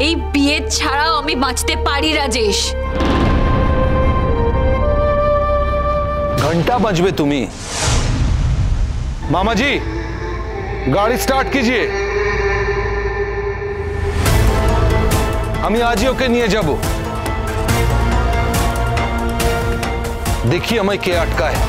এই বিয়ে ছাড়াও আমি বাঁচতে পারি রাজেশ। घंटा बजबे तुम्ही। मामा जी गाड़ी स्टार्ट कीजिए, আমি আজই ওকে নিয়ে যাব। देखिए हमें क्या अटका है।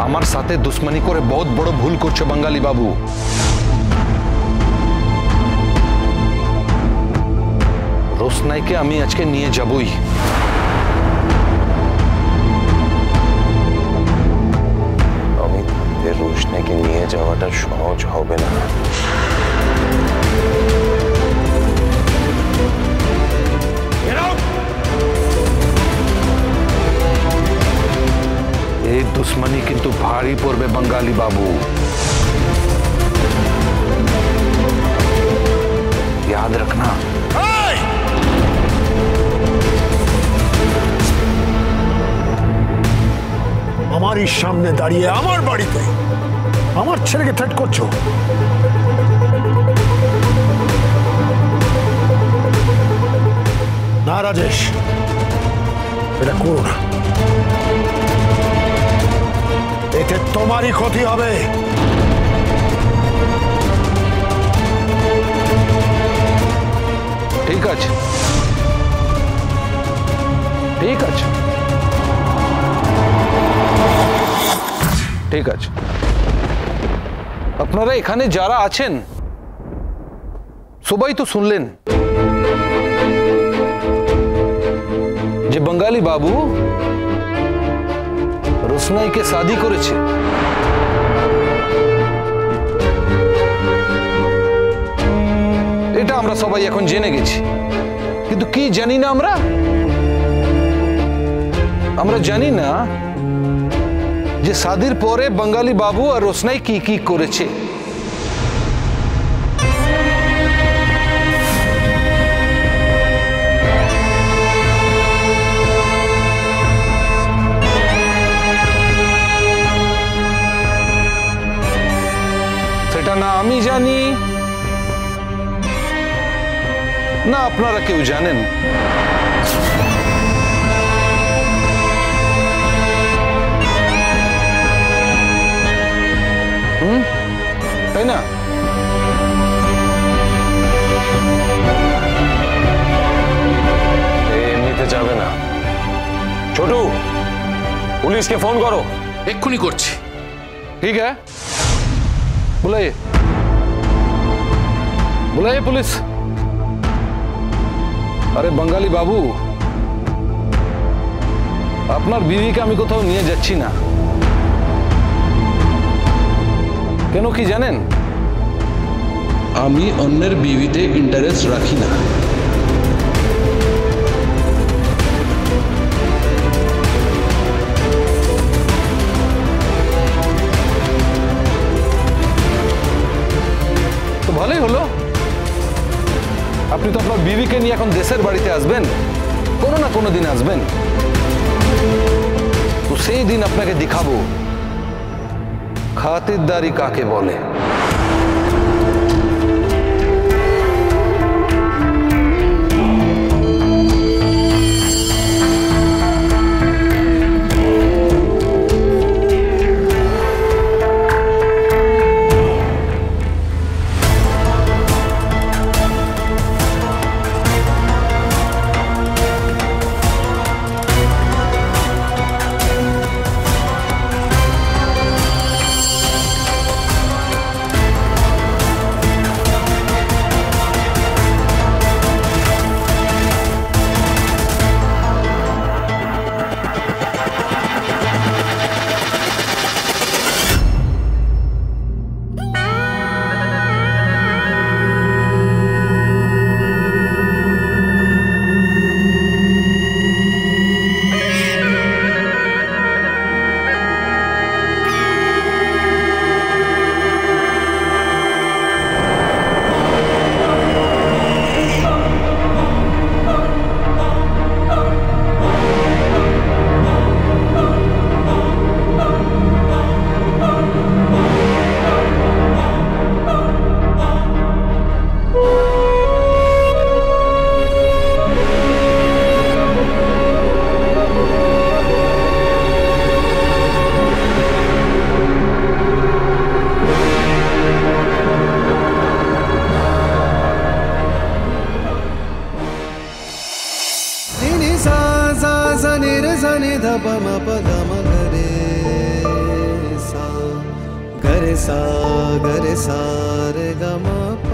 আমার সাথে দুশ্মনী করে বহুত বড় ভুল করছো বাঙালি বাবু। রোশনাইকে আমি আজকে নিয়ে যাবই। আমি রোশনাইকে নিয়ে যাওয়াটা সহজ হবে না। এই দুশ্মনী কিন্তু ভারী পড়বে বাঙালি বাবু, याद रखना। हमारी सामने दाঁড়িয়ে আমার বাড়িতে আমার ছেলেকে থ্রেট করছো। না রাজেশ, এটা করো না, এতে তোমারই ক্ষতি হবে। ঠিক আছে ঠিক আছে ঠিক আছে। আপনারা এখানে যারা আছেন সবাই তো শুনলেন যে বাঙালি বাবু রোশনাইকে শাদি করেছে। এটা আমরা সবাই এখন জেনে গেছি, কিন্তু কি জানি না আমরা জানি না যে শাদির পরে বাঙালি বাবু আর রোশনাই কি কি করেছে। সেটা না আমি জানি না আপনারা কেউ জানেন। তাই না? এমনিতে যাবে না। ছোটু, পুলিশকে ফোন করো। এক্ষুনি করছি। ठीक है, बुलाइए बुलाइए पुलिस। अरे बंगाली बाबू, আপনার বিবিকে আমি কোথাও নিয়ে যাচ্ছি না। কেন কি জানেন? আমি অন্যের বিবিতে ইন্টারেস্ট রাখি না। তো ভালোই হলো, আপনি তো আপনার বিবিকে নিয়ে এখন দেশের বাড়িতে আসবেন, কোনো না কোনো দিন আসবেন। তো সেই দিন আপনাকে দেখাবো খাতিরদারি কাকে বলে। प म प ध म ग रे सा रे ग म प।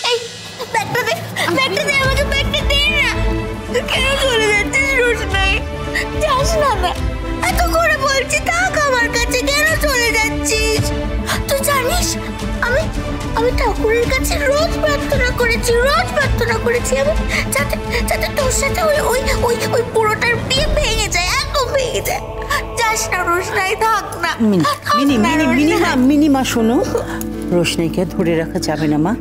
এই ব্যাগটা দে আমাকে ব্যাগটা দে না। কেন চলে যাচ্ছিস রোশনাই? যাস না না, এত করে বলছি থাক আমার কাছে, কেন চলে যাচ্ছিস? তুই জানিস আমি ঠাকুরের কাছে রোজ প্রার্থনা করেছি আমি যাতে তোর সাথে ওই পুরোটার বিয়ে ভেঙে যায়, একদম ভেঙে যায়। যাস না রোশনাই, থাক না। মিনি মা শোনো, রোশনাইকে ধরে রাখা যাবে না মা,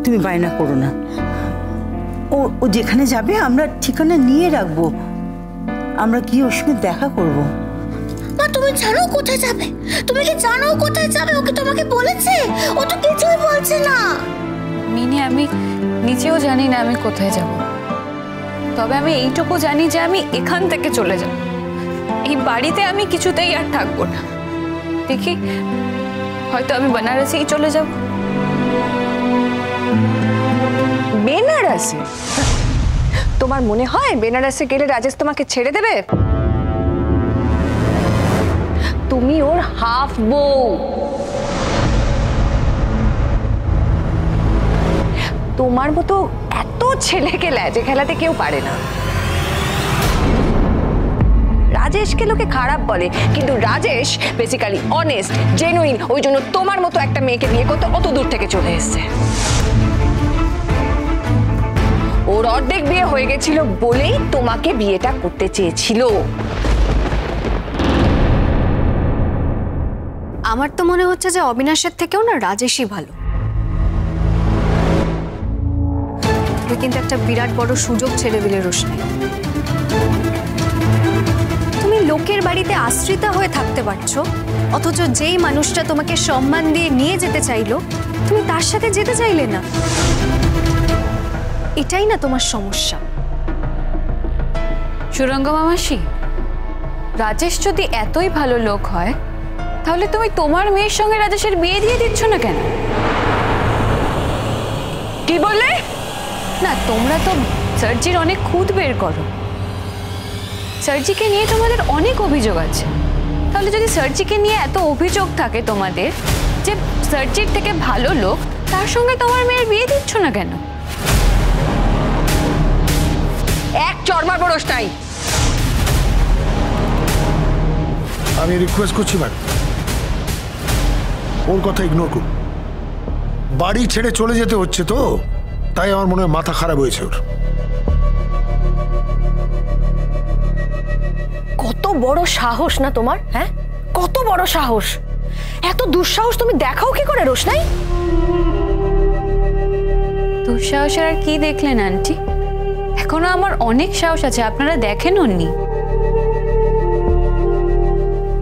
তুমি বায়না করো না। ও যেখানে যাবে আমরা ঠিকানা নিয়ে রাখবো, আমরা কি ওর সঙ্গে দেখা করবো। মা তুমি জানো কোথায় যাবে? তুমি কি জানো কোথায় যাবে? ওকে তোমাকে বলেছে? ও তো কিছুই বলছে না। মিনি, আমি নিজেও জানি না আমি কোথায় যাব, তবে আমি এইটুকু জানি যে আমি এখান থেকে চলে যাব। এই বাড়িতে আমি কিছুতেই আর থাকবো না। দেখি, হয়তো আমি বেনারসেই চলে যাব। বেনারসে? তোমার মনে হয় বেনারসে গেলে রাজেশ তোমাকে ছেড়ে দেবে? তুমি ওর হাফ বউ। তোমার মতো এত ছেলেকে ল্যাজে খেলাতে কেউ পারে না। রাজেশকে লোকে খারাপ বলে, কিন্তু রাজেশ বেসিক্যালি অনেস্ট, জেনুইন। ওই জন্য তোমার মতো একটা মেয়েকে বিয়ে করতে অত দূর থেকে চলে এসেছে। ওর অর্ধেক বিয়ে হয়ে গেছিল বলেই তোমাকে বিয়েটা করতে চেয়েছিল। আমার তো মনে হচ্ছে যে অবিনাশের থেকেও না রাজেশই ভালো। তুই কিন্তু একটা বিরাট বড় সুযোগ ছেড়ে দিলে রোশনাই। তুমি লোকের বাড়িতে আশ্রিতা হয়ে থাকতে পারছো, অথচ যেই মানুষটা তোমাকে সম্মান দিয়ে নিয়ে যেতে চাইলো তুমি তার সাথে যেতে চাইলে না। এটাই না তোমার সমস্যা। সুরঙ্গা মাসি, রাজেশ যদি এতই ভালো লোক হয় তাহলে তুমি তোমার মেয়ের সঙ্গে রাজেশের বিয়ে দিয়ে দিচ্ছ না কেন? কি বললে? না, তোমরা তো সার্জির অনেক খুঁত বের করো। সার্জিকে নিয়ে তোমাদের অনেক অভিযোগ আছে। তাহলে যদি সার্জিকে নিয়ে এত অভিযোগ থাকে তোমাদের যে সার্জির থেকে ভালো লোক, তার সঙ্গে তোমার মেয়ের বিয়ে দিচ্ছ না কেন? এক চড়মার বরস নাই। আমি রিকোয়েস্ট করছি ম্যাডাম, ওর কথা ইগনোর করুন। বাড়ি ছেড়ে চলে যেতে হচ্ছে তো, তাই আমার মনে হয় মাথা খারাপ হয়েছে ওর। কত বড় সাহস না তোমার? হ্যাঁ, কত বড় সাহস! এত দুঃসাহস তুমি দেখাও কি করে রোশনাই? দুঃসাহসের আর কি দেখলেন আন্টি? এখনো আমার অনেক সাহস আছে, আপনারা দেখেন নি।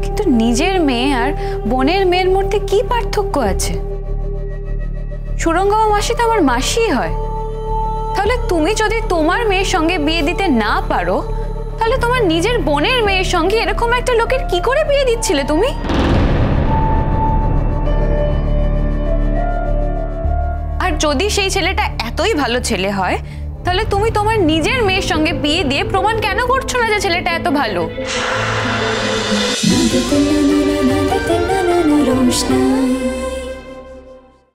কিন্তু নিজের মেয়ে আর বোনের মেয়ের মধ্যে কি পার্থক্য আছে? সুরঙ্গা মাসি তো আমার মাসিই হয়। তাহলে তুমি যদি তোমার মেয়ের সঙ্গে বিয়ে দিতে না পারো, তাহলে তোমার নিজের বোনের মেয়ের সঙ্গে এরকম একটা লোকের কি করে বিয়ে দিচ্ছিলে তুমি? আর যদি সেই ছেলেটা এতই ভালো ছেলে হয়, তাহলে তুমি তোমার নিজের মেয়ের সঙ্গে বিয়ে দিয়ে প্রমাণ কেন করছো না যে ছেলেটা এত ভালো? रोशनाई।